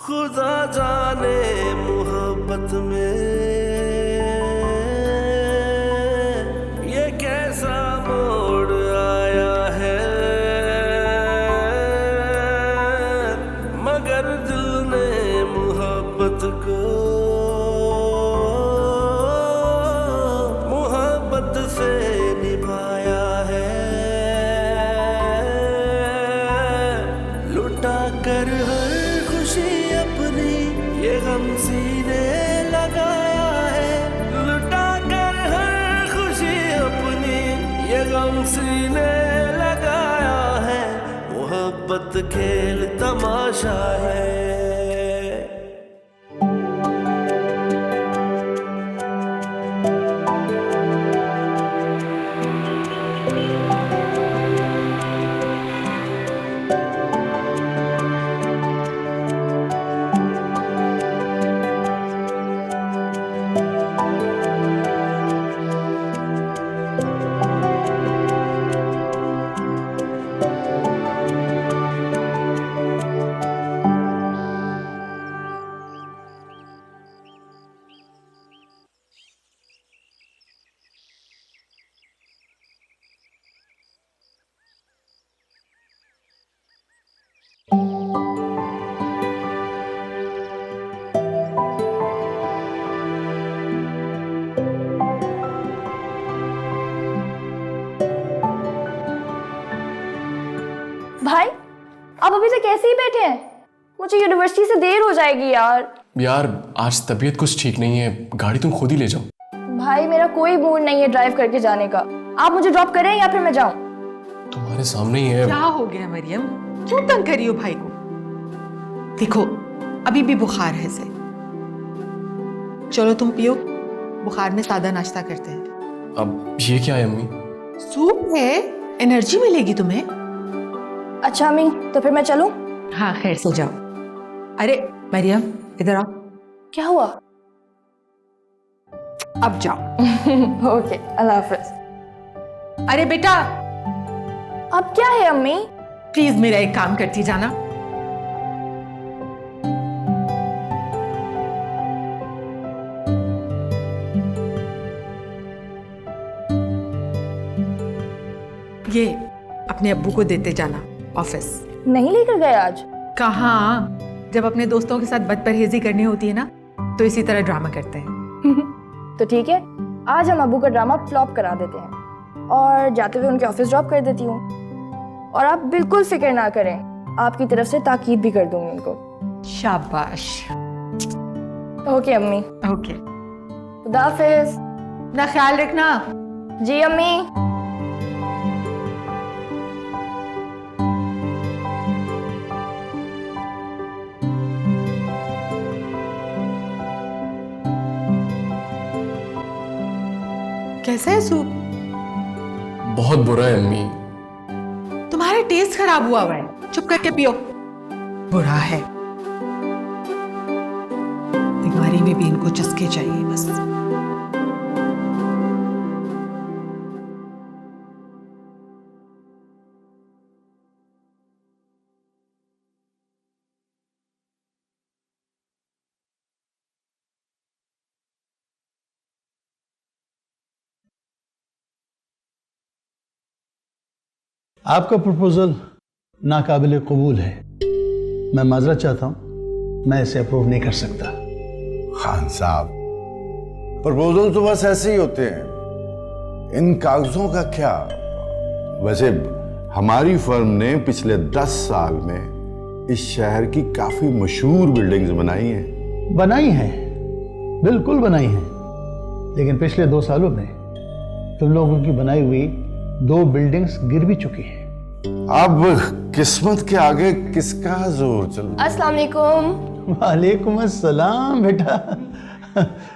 खुदा जाने मोहब्बत में ये कैसा मोड़ आया है, मगर दिल ने मोहब्बत को मोहब्बत से निभाया है, लुटा कर हर खुशी अपनी ये गम सीने लगाया है, लुटा कर हर खुशी अपनी ये गम सीने लगाया है, मोहब्बत खेल तमाशा है। भाई आप अभी तक ऐसे ही बैठे हैं? मुझे यूनिवर्सिटी से देर हो जाएगी यार। यार आज तबीयत कुछ ठीक नहीं है, गाड़ी तुम खुद ही ले जाओ। भाई मेरा कोई मूड नहीं है ड्राइव करके जाने का, आप मुझे ड्रॉप करें या फिर मैं जाऊं? तुम्हारे सामने ही है। क्या हो गया मरियम, क्यों तंग करी हो भाई को? देखो अभी भी बुखार है से, चलो तुम पियो, बुखार में सादा नाश्ता करते हैं। अब ये क्या है अम्मी? सूप है, एनर्जी मिलेगी तुम्हें। अच्छा अम्मी तो फिर मैं चलूं? हाँ खैर सो जाओ। अरे मरियम इधर आओ। क्या हुआ? अब जाओ। ओके अल्लाह हाफिज। अरे बेटा अब क्या है अम्मी? प्लीज मेरा एक काम करती जाना। ये अपने अब्बू को देते जाना ऑफिस। नहीं लेकर गए आज? कहाँ, जब अपने दोस्तों के साथ बदपरहेजी करनी होती है ना तो इसी तरह ड्रामा करते हैं। तो ठीक है, आज हम अब्बू का ड्रामा फ्लॉप करा देते हैं और जाते हुए उनके ऑफिस ड्रॉप कर देती हूँ। और आप बिल्कुल फिक्र ना करें, आपकी तरफ से ताकीद भी कर दूंगी उनको। शाबाश। ओके अम्मी। ओके, खुदा हाफिज। ना ख्याल रखना। जी अम्मी। कैसा है सूप? बहुत बुरा है अम्मी। तुम्हारा टेस्ट खराब हुआ है, चुप करके पियो। बुरा है, बीमारी में भी इनको चस्के चाहिए बस। आपका प्रपोजल नाकाबिले कबूल है, मैं माजरत चाहता हूं, मैं इसे अप्रूव नहीं कर सकता। खान साहब, प्रपोजल तो बस ऐसे ही होते हैं, इन कागजों का क्या? वैसे हमारी फर्म ने पिछले 10 साल में इस शहर की काफी मशहूर बिल्डिंग्स बनाई हैं। बनाई हैं, बिल्कुल बनाई हैं, लेकिन पिछले 2 सालों में तुम लोगों की बनाई हुई 2 बिल्डिंग्स गिर भी चुकी हैं। अब किस्मत के आगे किसका जोर चल? अस्सलाम वालेकुम। वालेकुम अस्सलाम बेटा,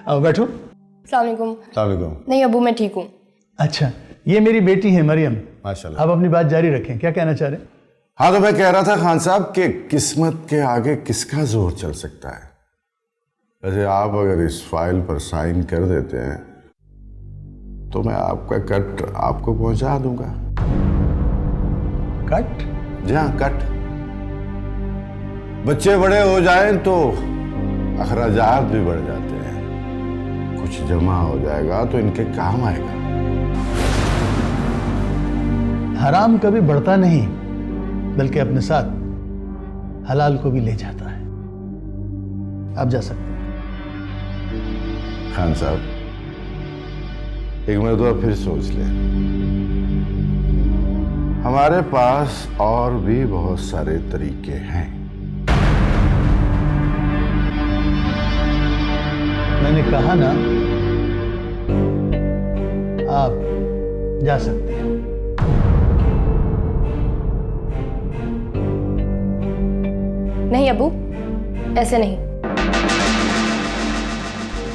आओ बैठो। अस्सलाम वालेकुम। सलाम। नहीं अब्बू मैं ठीक हूँ। अच्छा, ये मेरी बेटी है मरियम। माशाल्लाह। आप अपनी बात जारी रखें, क्या कहना चाह रहे हैं? हाँ, तो मैं कह रहा था खान साहब कि किस्मत के आगे किसका जोर चल सकता है। वैसे आप अगर इस फाइल पर साइन कर देते हैं तो मैं आपका कट आपको पहुंचा दूंगा। कट? जी हाँ, कट। बच्चे बड़े हो जाएं तो अखराजात भी बढ़ जाते हैं। कुछ जमा हो जाएगा तो इनके काम आएगा। हराम कभी बढ़ता नहीं, बल्कि अपने साथ हलाल को भी ले जाता है। आप जा सकते हैं। खान साहब, एक मरतबा फिर सोच लें। हमारे पास और भी बहुत सारे तरीके हैं। मैंने कहा ना, आप जा सकते हैं। नहीं अबू, ऐसे नहीं।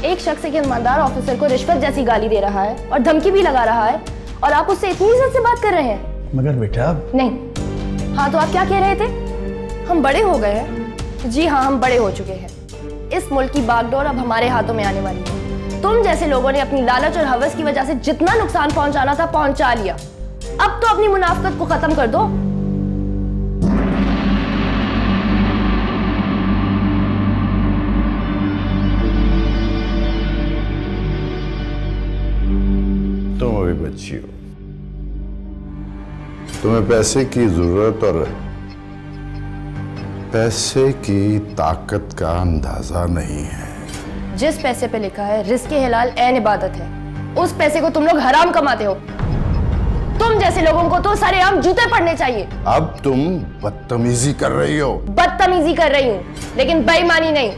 एक शख्स एक ईमानदार ऑफिसर को रिश्वत जैसी गाली दे रहा है और धमकी भी लगा रहा है, और आप उससे इतनी इज्जत से बात कर रहे हैं। मगर बेटा नहीं। हाँ तो आप क्या कह रहे थे? हम बड़े हो गए हैं। जी हाँ, हम बड़े हो चुके हैं। इस मुल्क की बागडोर अब हमारे हाथों में आने वाली है। तुम जैसे लोगों ने अपनी लालच और हवस की वजह से जितना नुकसान पहुंचाना था पहुंचा लिया। अब तो अपनी मुनाफिकत को खत्म कर दो। तुम अभी बच्ची हो, तुम्हें पैसे की जरूरत और पैसे की ताकत का अंदाजा नहीं है। जिस पैसे पे लिखा है रिज़्क़े हलाल ऐन इबादत है, उस पैसे को तुम लोग हराम कमाते हो। तुम जैसे लोगों को तो सरेआम जूते पड़ने चाहिए। अब तुम बदतमीजी कर रही हो। बदतमीजी कर रही हूँ, लेकिन बेईमानी नहीं।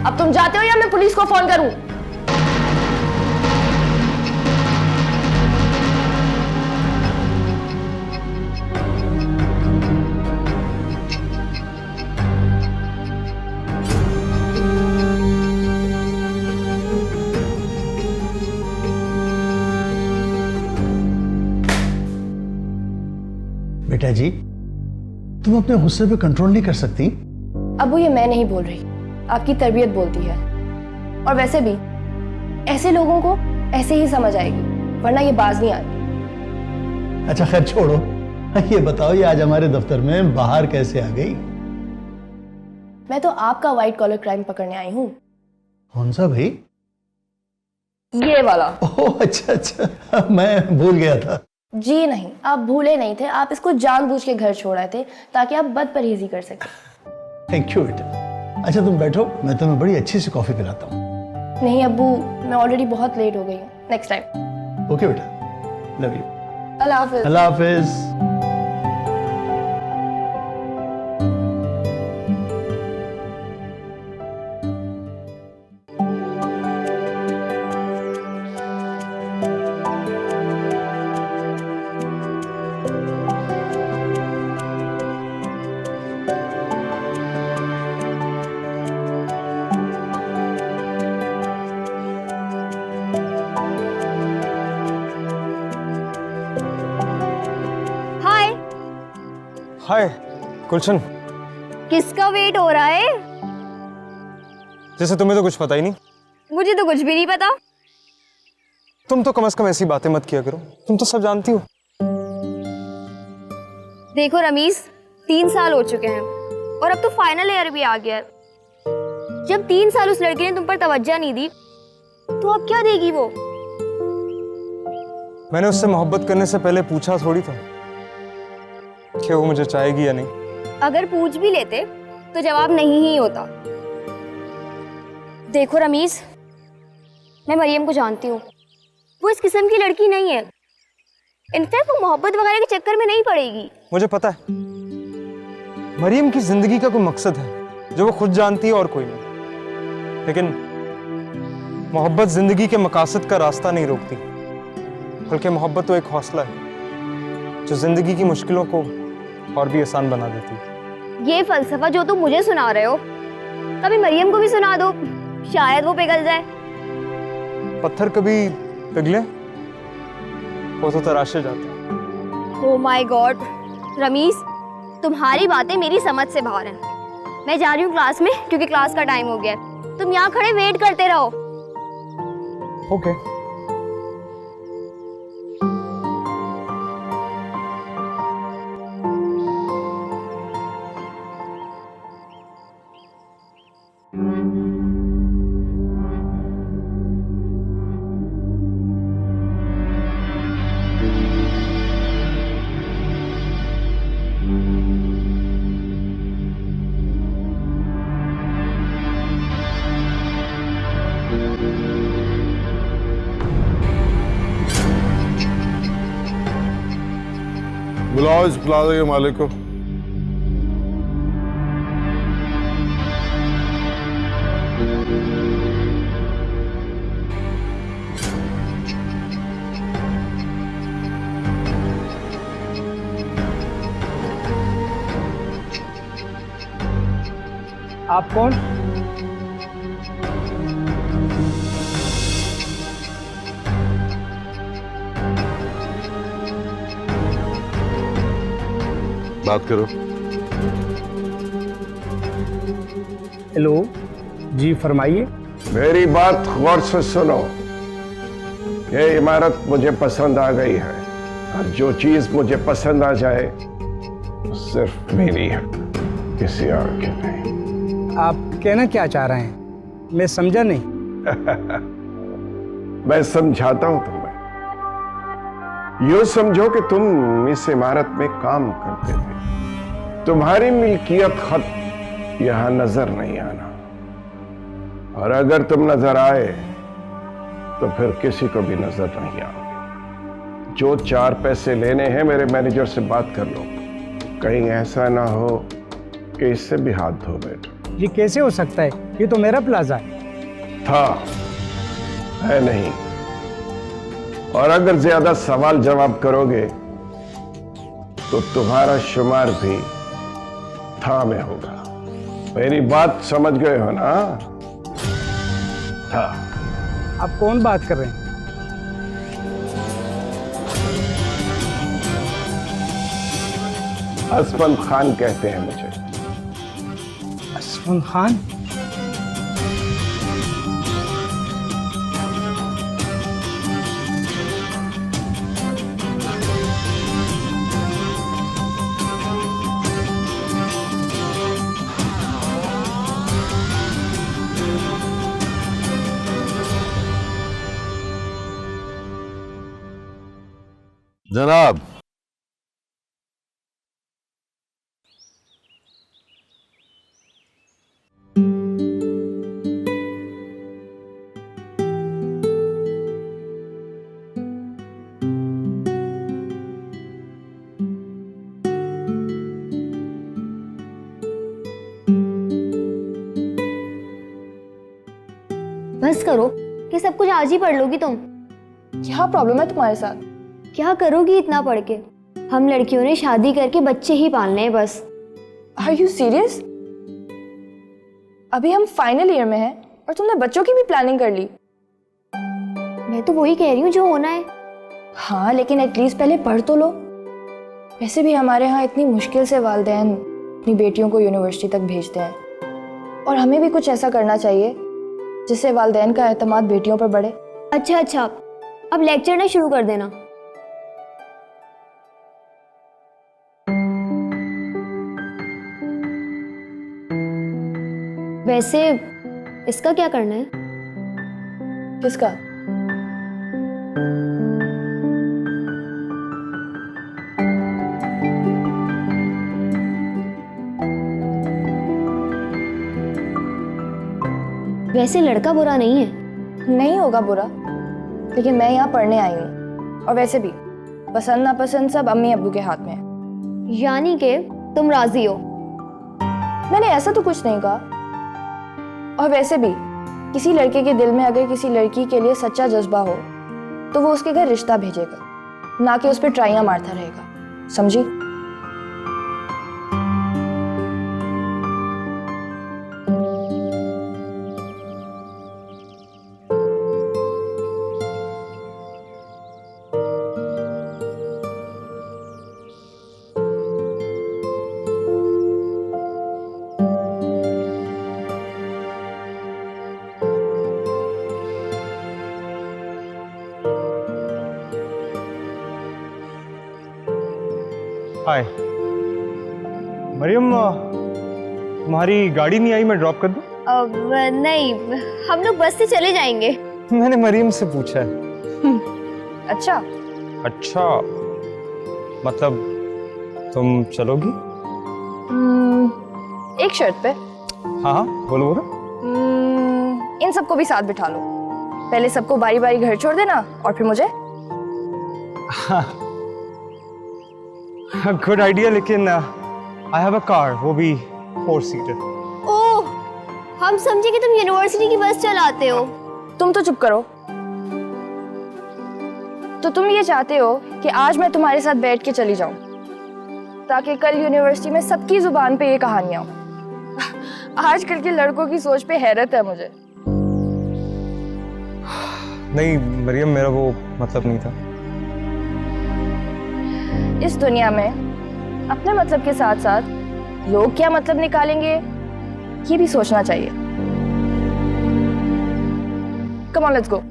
अब तुम जाते हो या मैं पुलिस को फोन करूं? बेटा जी, तुम अपने गुस्से पे कंट्रोल नहीं कर सकती? अबू, ये मैं नहीं बोल रही, आपकी तरबियत बोलती है। और वैसे भी ऐसे लोगों को ऐसे ही समझ आएगी, वरना ये बाज नहीं आती। अच्छा खैर छोड़ो, ये बताओ, ये आज हमारे दफ्तर में बाहर कैसे आ गई? मैं तो आपका व्हाइट कॉलर क्राइम पकड़ने आई हूँ। कौन सा भाई? ये वाला। ओह अच्छा, मैं भूल गया था। जी नहीं, आप भूले नहीं थे, आप इसको जानबूझ के घर छोड़ आए थे ताकि आप बदपरहेजी कर सकें। थैंक यू बेटा। अच्छा तुम बैठो, मैं तुम्हें बड़ी अच्छी सी कॉफी पिलाता हूँ। नहीं अब्बू, मैं ऑलरेडी बहुत लेट हो गई हूँ। Next time. ओके बेटा, लव यू। अल्लाह हाफिज। अल्लाह हाफिज। हाय गुलशन। किसका वेट हो रहा है? जैसे तुम्हें तो कुछ पता ही नहीं। मुझे तो कुछ भी नहीं पता। तुम तो कम से कम ऐसी बातें मत किया करो, तुम तो सब जानती हो। देखो रमीज, 3 साल हो चुके हैं और अब तो फाइनल ईयर भी आ गया है। जब 3 साल उस लड़के ने तुम पर तवज्जो नहीं दी तो अब क्या देगी वो? मैंने उससे मोहब्बत करने से पहले पूछा थोड़ी था कि वो मुझे चाहेगी या नहीं। अगर पूछ भी लेते तो जवाब नहीं ही होता। देखो रमीज, मैं मरियम को जानती हूँ, वो इस किस्म की लड़की नहीं है। इनफैक्ट वो मोहब्बत वगैरह के चक्कर में नहीं पड़ेगी। मुझे पता है मरियम की जिंदगी का कोई मकसद है जो वो खुद जानती है और कोई नहीं, लेकिन मोहब्बत जिंदगी के मकासद का रास्ता नहीं रोकती, बल्कि मोहब्बत तो एक हौसला है जो जिंदगी की मुश्किलों को और भी आसान बना देती है। ये फलसफा जो तुम मुझे सुना रहे हो, कभी मरियम को भी सुना दो, शायद वो पिघल जाए। पत्थर कभी पिघले वो तो तराशे जाते हैं। ओह माय गॉड रमीज, तुम्हारी बातें मेरी समझ से बाहर हैं। मैं जा रही हूँ क्लास में, क्योंकि क्लास का टाइम हो गया है। तुम यहाँ खड़े वेट करते रहो। ओके। बुलाओ इस प्लाजा के मालिक को। आप कौन? बात करो। हेलो जी, फरमाइए। मेरी बात गौर से सुनो। ये इमारत मुझे पसंद आ गई है और जो चीज मुझे पसंद आ जाए वो सिर्फ मेरी है, किसी और की नहीं। आप कहना क्या चाह रहे हैं? मैं समझा नहीं। मैं समझाता हूं तुम्हें। यूं समझो कि तुम इस इमारत में काम करते थे। तुम्हारी मिल्कियत खत यहां नजर नहीं आना, और अगर तुम नजर आए तो फिर किसी को भी नजर नहीं आओगे। जो 4 पैसे लेने हैं मेरे मैनेजर से बात कर लो, कहीं ऐसा ना हो कि इससे भी हाथ धो बैठो। ये कैसे हो सकता है? ये तो मेरा प्लाजा है। था, है नहीं। और अगर ज्यादा सवाल जवाब करोगे तो तुम्हारा शुमार भी था में होगा। मेरी बात समझ गए हो ना? था। आप कौन बात कर रहे हैं? असफन खान कहते हैं मुझे। असफन खान? जनाब, बस करो कि सब कुछ आज ही पढ़ लोगी तुम। क्या प्रॉब्लम है तुम्हारे साथ? क्या करोगी इतना पढ़ के? हम लड़कियों ने शादी करके बच्चे ही पालने हैं बस। Are you serious? अभी हम फाइनल ईयर में हैं और तुमने बच्चों की भी प्लानिंग कर ली। मैं तो वही कह रही हूँ जो होना है। हाँ, लेकिन एटलीस्ट पहले पढ़ तो लो। वैसे भी हमारे यहाँ इतनी मुश्किल से वालिदैन अपनी बेटियों को यूनिवर्सिटी तक भेजते हैं, और हमें भी कुछ ऐसा करना चाहिए जिससे वालिदैन का एतमाद बेटियों पर बढ़े। अच्छा, अब लेक्चर ना शुरू कर देना। वैसे इसका क्या करना है? किसका? वैसे लड़का बुरा नहीं है। नहीं होगा बुरा, लेकिन मैं यहाँ पढ़ने आई हूँ, और वैसे भी पसंद नापसंद सब अम्मी अब्बू के हाथ में है। यानी कि तुम राजी हो? मैंने ऐसा तो कुछ नहीं कहा। और वैसे भी किसी लड़के के दिल में अगर किसी लड़की के लिए सच्चा जज्बा हो तो वो उसके घर रिश्ता भेजेगा, ना कि उस पर ट्राइयां मारता रहेगा। समझी? हाय मरियम, तुम्हारी गाड़ी नहीं आई, मैं ड्रॉप कर दूं? अब नहीं, हम लोग बस से चले जाएंगे। मैंने मरीम से पूछा है। अच्छा, अच्छा, मतलब तुम चलोगी? एक शर्त पे। हाँ हाँ, बोलो बोलो। इन सबको भी साथ बिठा लो। पहले सबको बारी बारी घर छोड़ देना और फिर मुझे। गुड आइडिया, लेकिन आई हैव अ कार, वो भी 4 सीटर। ओह, हम समझे कि तुम यूनिवर्सिटी की बस चलाते हो। तुम तो चुप करो। तो तुम ये चाहते हो कि आज मैं तुम्हारे साथ बैठ के चली जाऊं ताकि कल यूनिवर्सिटी में सबकी जुबान पे ये कहानियां हो। आजकल के लड़कों की सोच पे हैरत है मुझे। नहीं मरियम, मेरा वो मतलब नहीं था। इस दुनिया में अपने मतलब के साथ साथ लोग क्या मतलब निकालेंगे ये भी सोचना चाहिए। Come on, let's go.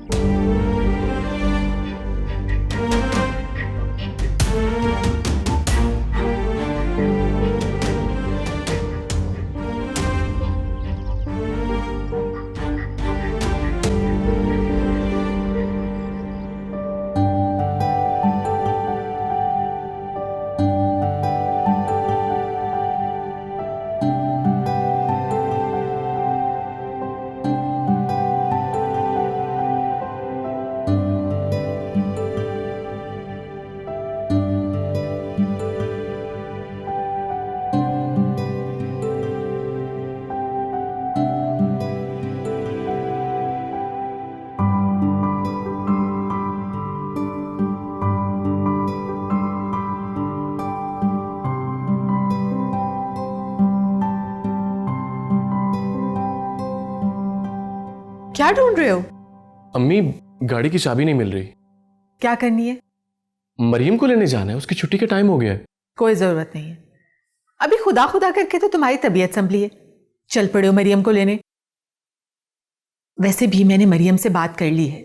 क्या ढूंढ रहे हो? अम्मी, गाड़ी की चाबी नहीं मिल रही। क्या करनी है? मरियम को लेने जाना है, उसकी छुट्टी का टाइम हो गया है। कोई जरूरत नहीं है। अभी खुदा खुदा करके तो तुम्हारी तबीयत संभली है, चल पड़े हो मरियम को लेने। वैसे भी मैंने मरियम से बात कर ली है,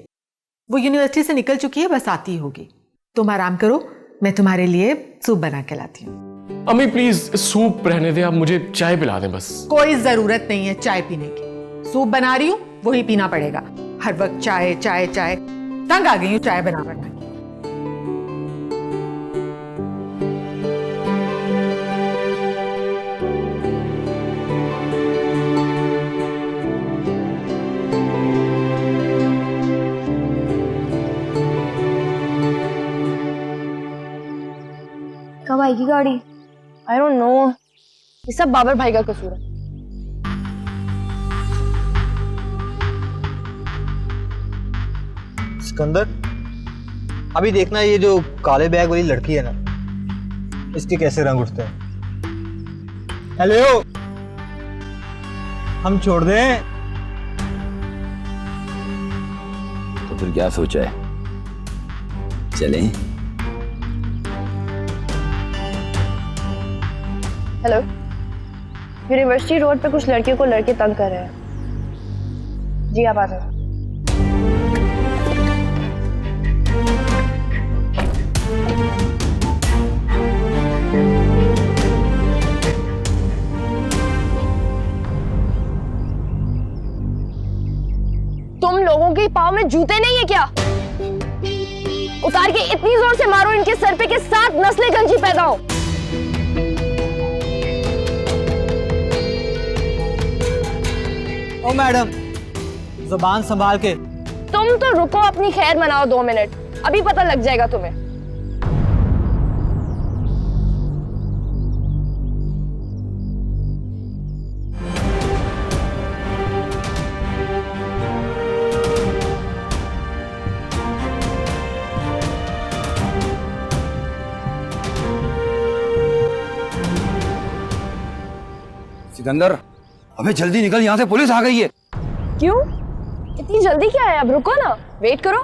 वो यूनिवर्सिटी से निकल चुकी है, बस आती होगी। तुम आराम करो, मैं तुम्हारे लिए सूप बना के लाती हूँ। अम्मी प्लीज सूप रहने दे, आप मुझे चाय पिला दें बस। कोई जरूरत नहीं है चाय पीने की, सूप बना रही हूँ वही पीना पड़ेगा। हर वक्त चाय चाय चाय, तंग आ गई हूँ चाय बना बना के। कब आएगी गाड़ी? आई डोंट नो, ये सब बाबर भाई का कसूर है। सिकंदर, अभी देखना ये जो काले बैग वाली लड़की है ना, इसके कैसे रंग उठते हैं। हेलो, हम छोड़ दें? तो फिर क्या सोचा है, चलें? हेलो, यूनिवर्सिटी रोड पे कुछ लड़कियों को लड़के तंग कर रहे हैं। जी आप आ जाओ। तुम लोगों के पाँव में जूते नहीं है क्या? उतार के इतनी जोर से मारो इनके सर पे कि 7 नस्लें गंजी पैदा हो। ओ मैडम, जुबान संभाल के। तुम तो रुको, अपनी खैर मनाओ 2 मिनट, अभी पता लग जाएगा तुम्हें। सिकंदर, अबे जल्दी निकल, यहाँ से पुलिस आ गई है। क्यों? इतनी जल्दी क्या है? अब रुको ना, वेट करो।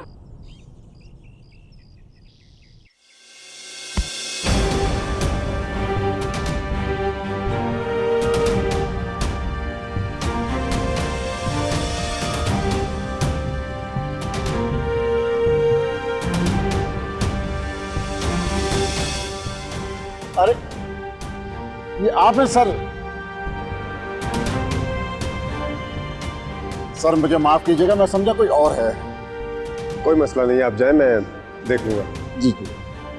अरे ये आप हैं सर? सर मुझे माफ कीजिएगा, मैं समझा कोई और है। कोई मसला नहीं, आप जाए, मैं देख लूंगा। जी जी।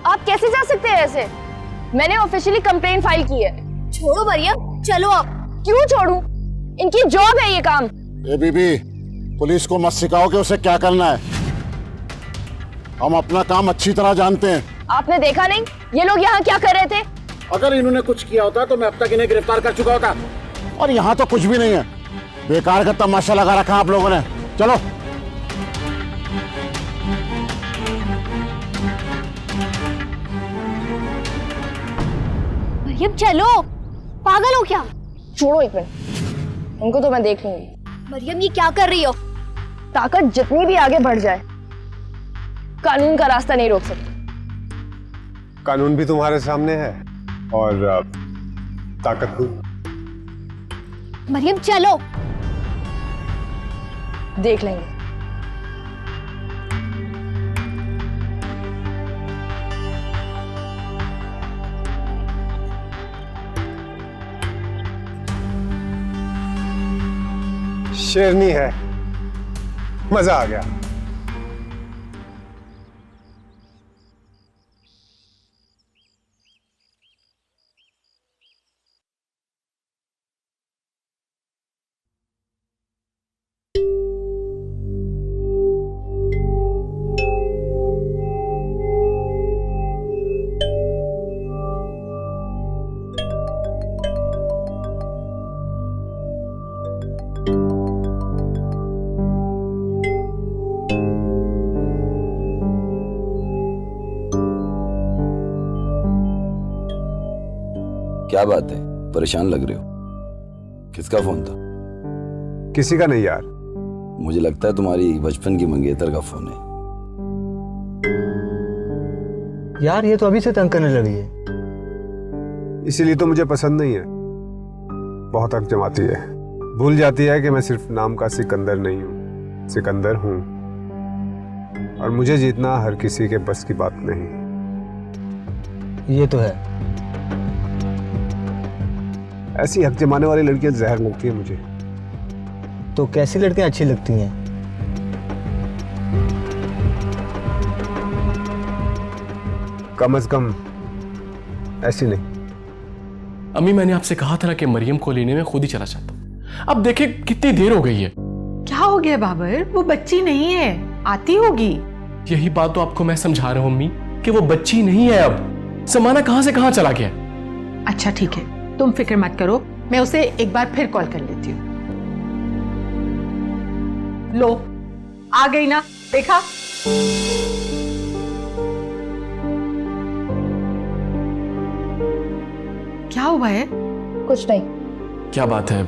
आप कैसे जा सकते हैं ऐसे? मैंने ऑफिशियली कंप्लेंट फाइल की है। छोड़ो मरियम, चलो आप। क्यों छोड़ूं? इनकी जॉब है ये काम। ए बीबी, पुलिस को मत सिखाओ कि उसे क्या करना है। हम अपना काम अच्छी तरह जानते हैं। आपने देखा नहीं ये लोग यहाँ क्या कर रहे थे? अगर इन्होंने कुछ किया होता तो मैं अब तक इन्हें गिरफ्तार कर चुका होता। और यहाँ तो कुछ भी नहीं है, बेकार का तमाशा लगा रखा आप लोगों ने। चलो। मरियम चलो, पागल हो क्या? छोड़ो एक मिनट, इनको तो मैं देख लूंगी। मरियम ये क्या कर रही हो? ताकत जितनी भी आगे बढ़ जाए, कानून का रास्ता नहीं रोक सकती। कानून भी तुम्हारे सामने है और ताकत भी। मरियम चलो। देख लेंगे। शेरनी है, मजा आ गया। क्या बात है, परेशान लग रहे हो? किसका फोन था? किसी का नहीं यार। मुझे लगता है तुम्हारी बचपन की मंगेतर का फोन है। यार ये तो अभी से तंग करने लगी है। इसीलिए तो मुझे पसंद नहीं है, बहुत हक जमाती है। भूल जाती है कि मैं सिर्फ नाम का सिकंदर नहीं हूं, सिकंदर हूं। और मुझे जीतना हर किसी के बस की बात नहीं। ये तो है। ऐसी हक जमाने वाली लड़कियां जहर लगती है मुझे। तो कैसी लड़कियां अच्छी लगती हैं? कम से कम ऐसी नहीं। अम्मी मैंने आपसे कहा था ना कि मरियम को लेने में खुद ही चला जाता। अब देखे कितनी देर हो गई है। क्या हो गया बाबर? वो बच्ची नहीं है, आती होगी। यही बात तो आपको मैं समझा रहा हूं अम्मी कि वो बच्ची नहीं है। अब समाना कहां से कहां चला गया। अच्छा ठीक है, तुम फिक्र मत करो, मैं उसे एक बार फिर कॉल कर लेती हूँ। लो आ गई ना, देखा? क्या हुआ है? कुछ नहीं। क्या बात है?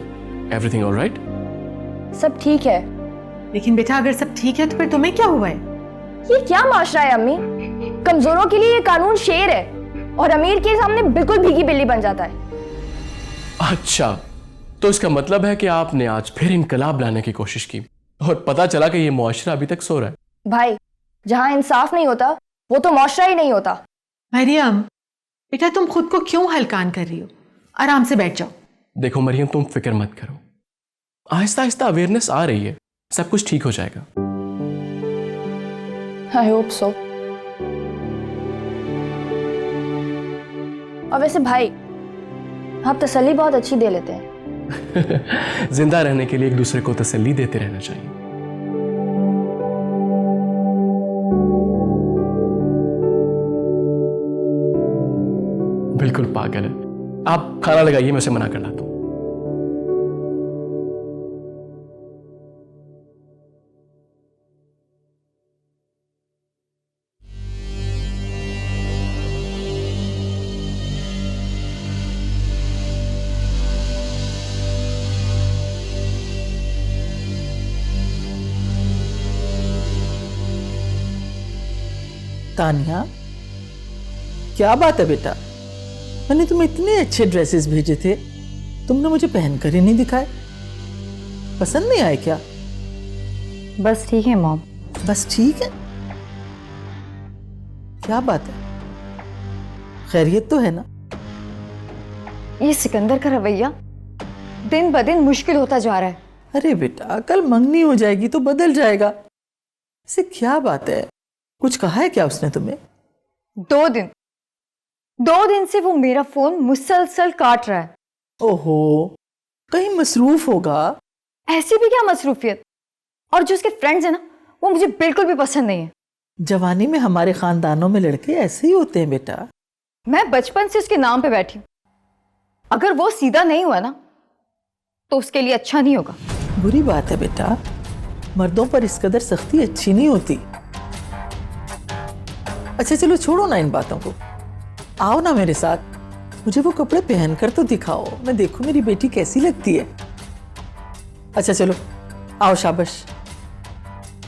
Everything alright? सब ठीक है। लेकिन बेटा अगर सब ठीक है तो फिर तुम्हें क्या हुआ है? ये क्या माशरा है अम्मी? कमजोरों के लिए ये कानून शेर है और अमीर के सामने बिल्कुल भीगी बिल्ली बन जाता है। अच्छा, तो इसका मतलब है कि आपने आज फिर इनकलाब लाने की कोशिश की और पता चला कि ये मुआशरा अभी तक सो रहा है। भाई, जहां इंसाफ नहीं होता वो तो मुआशरा ही नहीं होता। मरियम बेटा तुम खुद को क्यों हलकान कर रही हो? आराम से बैठ जाओ। देखो मरियम, तुम फिक्र मत करो, आहिस्ता आहिस्ता अवेयरनेस आ रही है, सब कुछ ठीक हो जाएगा। I hope so. और वैसे भाई, आप तसल्ली बहुत अच्छी दे लेते हैं। जिंदा रहने के लिए एक दूसरे को तसल्ली देते रहना चाहिए। बिल्कुल पागल है। आप खाना लगाइए, मैं उसे मना कर लाता हूं। तानिया, क्या बात है बेटा? मैंने तुम्हें इतने अच्छे ड्रेसेस भेजे थे, तुमने मुझे पहनकर ही नहीं दिखाए। पसंद नहीं आए क्या? बस ठीक है मॉम। बस ठीक है? क्या बात है, खैरियत तो है ना? ये सिकंदर का रवैया दिन ब दिन मुश्किल होता जा रहा है। अरे बेटा, कल मंगनी हो जाएगी तो बदल जाएगा। इसे क्या बात है? कुछ कहा है क्या उसने तुम्हें? 2 दिन से वो मेरा फोन मुसलसल काट रहा है। ओहो, कहीं मसरूफ होगा। ऐसी भी क्या मसरूफियत? और जो उसके फ्रेंड्स हैं ना, वो मुझे बिल्कुल भी पसंद नहीं है। जवानी में हमारे खानदानों में लड़के ऐसे ही होते हैं बेटा। मैं बचपन से उसके नाम पे बैठी हूँ। अगर वो सीधा नहीं हुआ ना तो उसके लिए अच्छा नहीं होगा। बुरी बात है बेटा, मर्दों पर इस कदर सख्ती अच्छी नहीं होती। अच्छा चलो छोड़ो ना इन बातों को, आओ ना मेरे साथ, मुझे वो कपड़े पहनकर तो दिखाओ, मैं देखूं मेरी बेटी कैसी लगती है। अच्छा चलो आओ, शाबाश,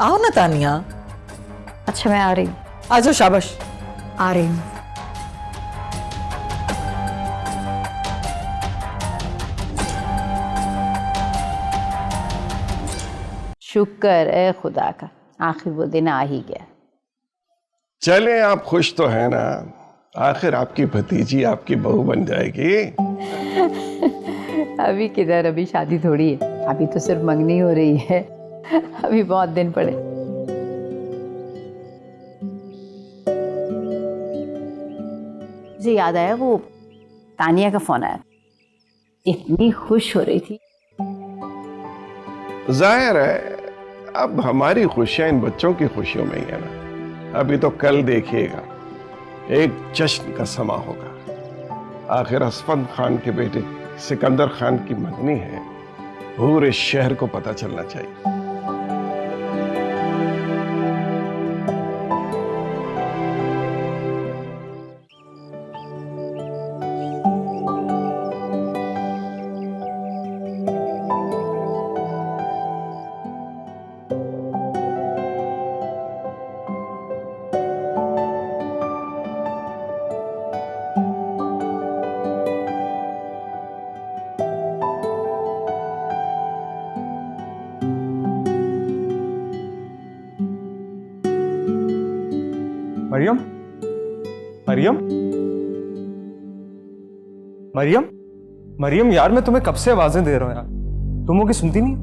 आओ ना तानिया। अच्छा मैं आ रही हूँ। आ जाओ, शाबाश। आ रही हूँ। शुक्र है खुदा का, आखिर वो दिन आ ही गया। चले, आप खुश तो है ना? आखिर आपकी भतीजी आपकी बहू बन जाएगी। अभी किधर, अभी शादी थोड़ी है, अभी तो सिर्फ मंगनी हो रही है, अभी बहुत दिन पड़े। मुझे याद आया, वो तानिया का फोन आया, इतनी खुश हो रही थी। जाहिर है अब हमारी खुशियां इन बच्चों की खुशियों में ही है ना। अभी तो कल देखिएगा, एक जश्न का समा होगा। आखिर असफंद खान के बेटे सिकंदर खान की मंगनी है, पूरे शहर को पता चलना चाहिए। मरियम, मरियम, मरियम, मरियम यार, मैं तुम्हें कब से आवाजें दे रहा हूं यार, तुम वो की सुनती नहीं?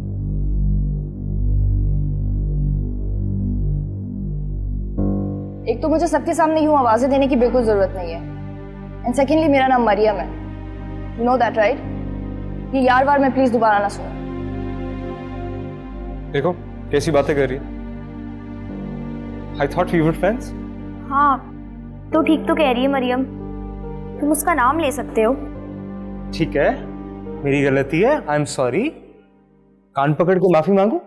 एक तो मुझे सबके सामने यूं आवाजें देने की बिल्कुल जरूरत नहीं है, एंड सेकेंडली मेरा नाम मरियम है, यू नो दैट राइट? ये यार वार मैं प्लीज दोबारा ना सुना। देखो कैसी बातें कर रही है। I thought we were friends. हाँ तो ठीक तो कह रही है मरियम, तुम उसका नाम ले सकते हो। ठीक है, मेरी गलती है, आई एम सॉरी। कान पकड़ के माफी मांगू?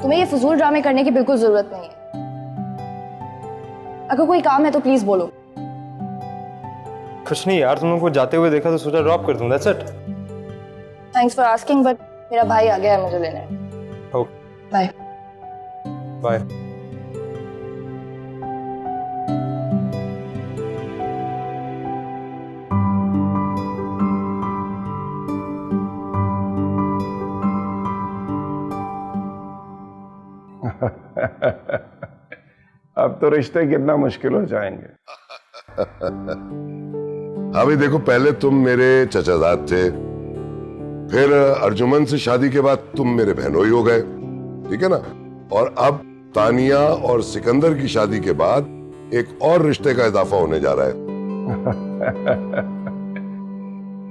तुम्हें ये फजूल ड्रामे करने की बिल्कुल जरूरत नहीं है। अगर कोई काम है तो प्लीज बोलो। कुछ नहीं यार, तुम लोगों को जाते हुए देखा तो सोचा ड्रॉप कर दूं, that's it. Thanks for asking, but मेरा भाई आ गया है मुझे लेने। Okay bye bye. अब तो रिश्ते कितना मुश्किल हो जाएंगे। अभी देखो, पहले तुम मेरे चचाजाद थे, फिर अर्जुमन से शादी के बाद तुम मेरे बहनोई हो गए, ठीक है ना? और अब तानिया और सिकंदर की शादी के बाद एक और रिश्ते का इजाफा होने जा रहा है।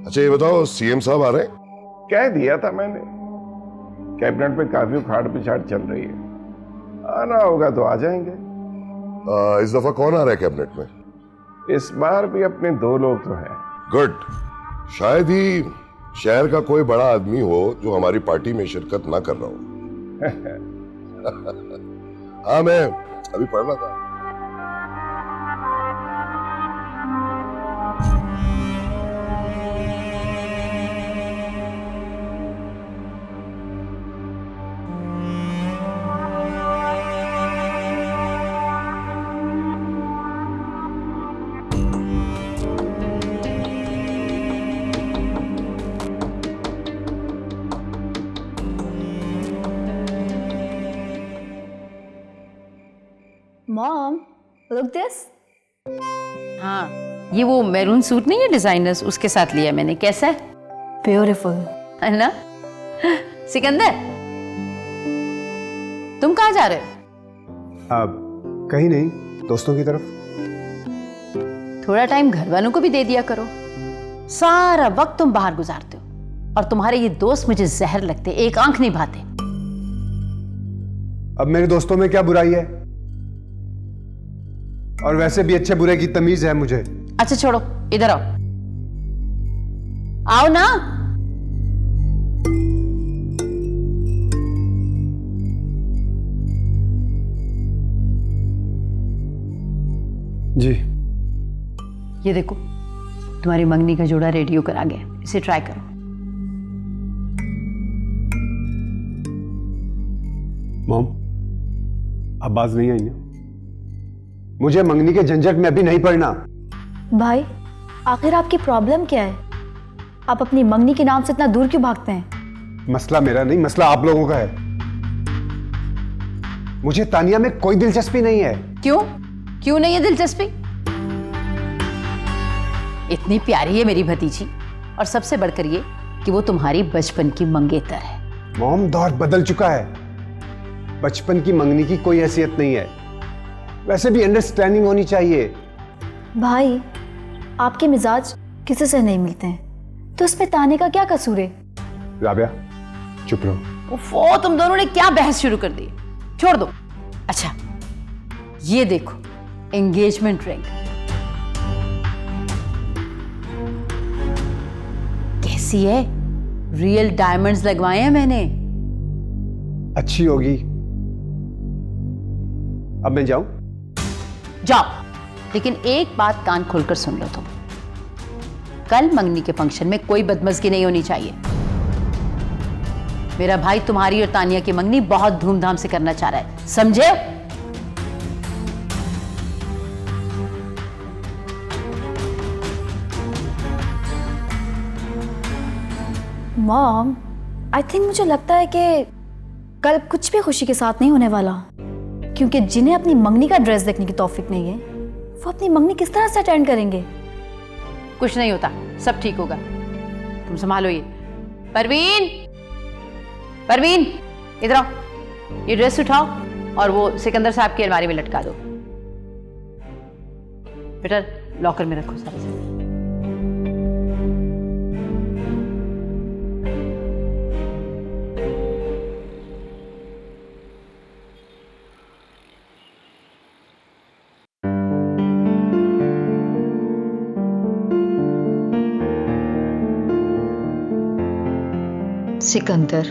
अच्छा ये बताओ, सीएम साहब आ रहे हैं? कह दिया था मैंने, कैबिनेट में काफी उखाड़ पिछाड़ चल रही है, आना होगा तो आ जाएंगे। इस दफा कौन आ रहा है कैबिनेट में? इस बार भी अपने 2 लोग तो हैं। गुड, शायद ही शहर का कोई बड़ा आदमी हो जो हमारी पार्टी में शिरकत ना कर रहा हो। हाँ, मैं अभी पढ़ रहा था। Mom, look this. हाँ ये वो मैरून सूट नहीं है डिजाइनर्स, उसके साथ लिया मैंने। कैसा है? ब्यूटीफुल है ना? सिकंदर, तुम कहाँ जा रहे हो? कहीं नहीं, दोस्तों की तरफ। थोड़ा टाइम घर वालों को भी दे दिया करो। सारा वक्त तुम बाहर गुजारते हो और तुम्हारे ये दोस्त मुझे जहर लगते, एक आंख नहीं भाते। अब मेरे दोस्तों में क्या बुराई है? और वैसे भी अच्छे बुरे की तमीज है मुझे। अच्छा छोड़ो, इधर आओ। आओ ना। जी। ये देखो, तुम्हारी मंगनी का जोड़ा रेडी होकर आ गया, इसे ट्राई करो। मॉम, आवाज नहीं आई ना? मुझे मंगनी के झंझट में अभी नहीं पड़ना। भाई, आखिर आपकी प्रॉब्लम क्या है? आप अपनी मंगनी के नाम से इतना दूर क्यों भागते हैं? मसला मेरा नहीं, मसला आप लोगों का है। मुझे तानिया में कोई दिलचस्पी नहीं है। क्यों? क्यों नहीं है दिलचस्पी? इतनी प्यारी है मेरी भतीजी, और सबसे बढ़कर ये कि वो तुम्हारी बचपन की मंगेतर है। मॉम, दौर बदल चुका है। बचपन की मंगनी की कोई हैसियत नहीं है। वैसे भी अंडरस्टैंडिंग होनी चाहिए। भाई, आपके मिजाज किसी से नहीं मिलते हैं, तो उसमें ताने का क्या कसूर है? राबिया, चुप रहो। वो तुम दोनों ने क्या बहस शुरू कर दी? छोड़ दो। अच्छा, ये देखो, एंगेजमेंट रिंग कैसी है? रियल डायमंड्स लगवाए हैं मैंने। अच्छी होगी। अब मैं जाऊं? जाओ, लेकिन एक बात कान खोलकर सुन लो तुम। कल मंगनी के फंक्शन में कोई बदमज़गी नहीं होनी चाहिए। मेरा भाई तुम्हारी और तानिया की मंगनी बहुत धूमधाम से करना चाह रहा है, समझे? मॉम, आई थिंक मुझे लगता है कि कल कुछ भी खुशी के साथ नहीं होने वाला, क्योंकि जिन्हें अपनी मंगनी का ड्रेस देखने की तौफीक नहीं है, वो अपनी मंगनी किस तरह से अटेंड करेंगे? कुछ नहीं होता, सब ठीक होगा। तुम संभालो ये। परवीन, परवीन, इधर आओ। ये ड्रेस उठाओ और वो सिकंदर साहब की अलमारी में लटका दो। बेटा, लॉकर में रखो सारे सामान। सिकंदर,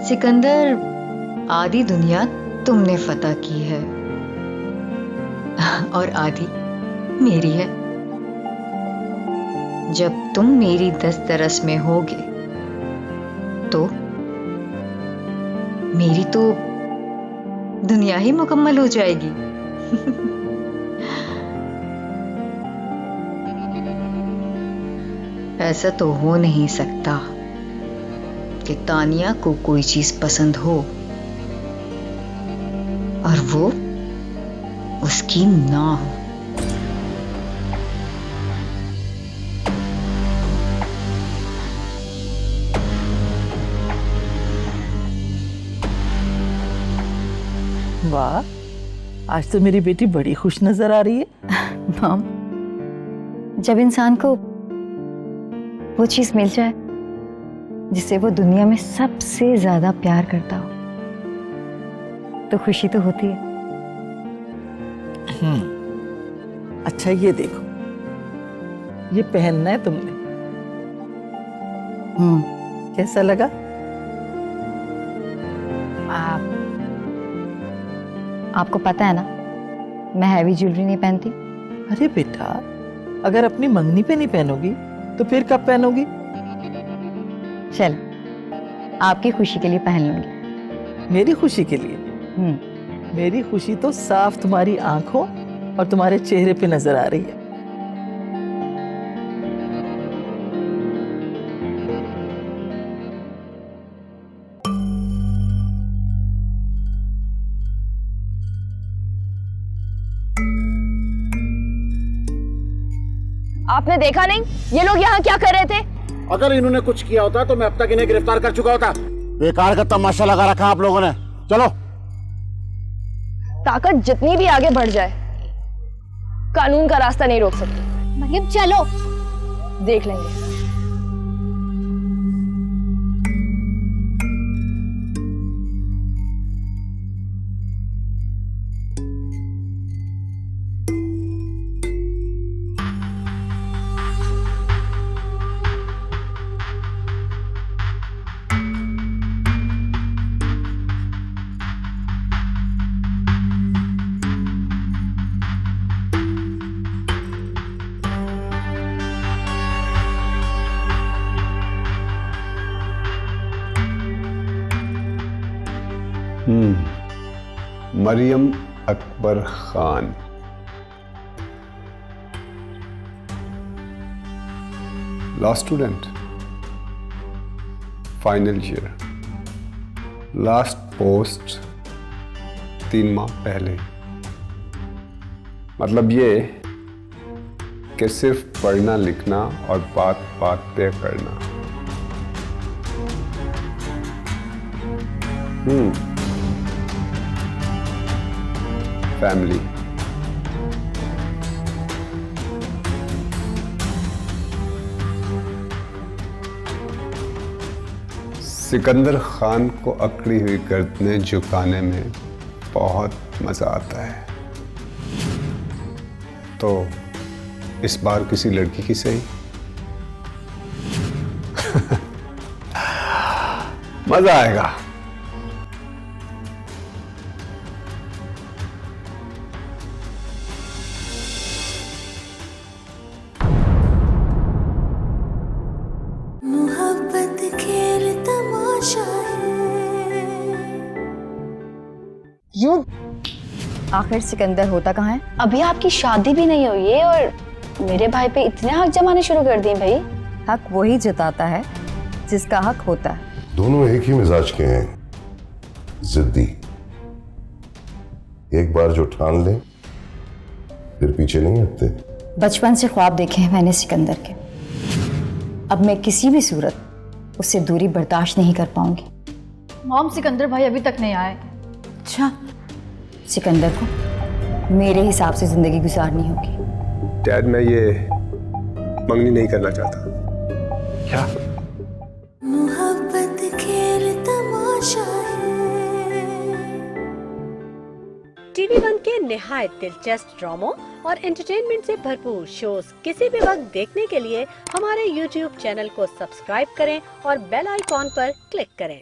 सिकंदर, आधी दुनिया तुमने फतह की है और आधी मेरी है। जब तुम मेरी दस्तरस में होगे तो मेरी तो दुनिया ही मुकम्मल हो जाएगी। ऐसा तो हो नहीं सकता कि तानिया को कोई चीज पसंद हो और वो उसकी ना हो। वाह, आज तो मेरी बेटी बड़ी खुश नजर आ रही है। मॉम, जब इंसान को वो चीज मिल जाए जिसे वो दुनिया में सबसे ज्यादा प्यार करता हो, तो खुशी तो होती है। अच्छा, ये देखो, ये पहनना है तुमने। कैसा लगा? आपको पता है ना, मैं हैवी ज्वेलरी नहीं पहनती। अरे बेटा, अगर अपनी मंगनी पे नहीं पहनोगी तो फिर कब पहनोगी? चल, आपकी खुशी के लिए पहन लूंगी। मेरी खुशी के लिए? मेरी खुशी तो साफ तुम्हारी आंखों और तुम्हारे चेहरे पे नजर आ रही है। आपने देखा नहीं ये लोग यहाँ क्या कर रहे थे? अगर इन्होंने कुछ किया होता तो मैं अब तक इन्हें गिरफ्तार कर चुका होता। बेकार का तमाशा लगा रखा आप लोगों ने। चलो। ताकत जितनी भी आगे बढ़ जाए कानून का रास्ता नहीं रोक सकती। मरियम चलो, देख लेंगे। Maryam Akbar Khan, law student, final year, last post 3 माह पहले। मतलब ये कि सिर्फ पढ़ना लिखना और बात बात पे करना। फैमिली, सिकंदर खान को अकड़ी हुई गर्दनें झुकाने में बहुत मजा आता है। तो इस बार किसी लड़की की सही। मजा आएगा। आखिर सिकंदर होता कहाँ है? अभी आपकी शादी भी नहीं हुई है और मेरे भाई पे इतने हक जमाने शुरू कर दिए भाई। हक वही जताता है जिसका हक होता है। दोनों एक ही मिजाज के हैं, जिद्दी। एक बार जो ठान ले फिर पीछे नहीं हटते। बचपन से ख्वाब देखे हैं मैंने सिकंदर के। अब मैं किसी भी सूरत उससे दूरी बर्दाश्त नहीं कर पाऊंगी। मॉम, सिकंदर भाई अभी तक नहीं आए। अच्छा, सिकंदर को मेरे हिसाब से जिंदगी गुजारनी होगी। डैड, मैं ये मंगनी नहीं करना चाहता। क्या? मोहब्बत खेल तमाशा TV1 के निहायत दिलचस्प ड्रामों और एंटरटेनमेंट से भरपूर शोज किसी भी वक्त देखने के लिए हमारे YouTube चैनल को सब्सक्राइब करें और बेल आइकॉन पर क्लिक करें।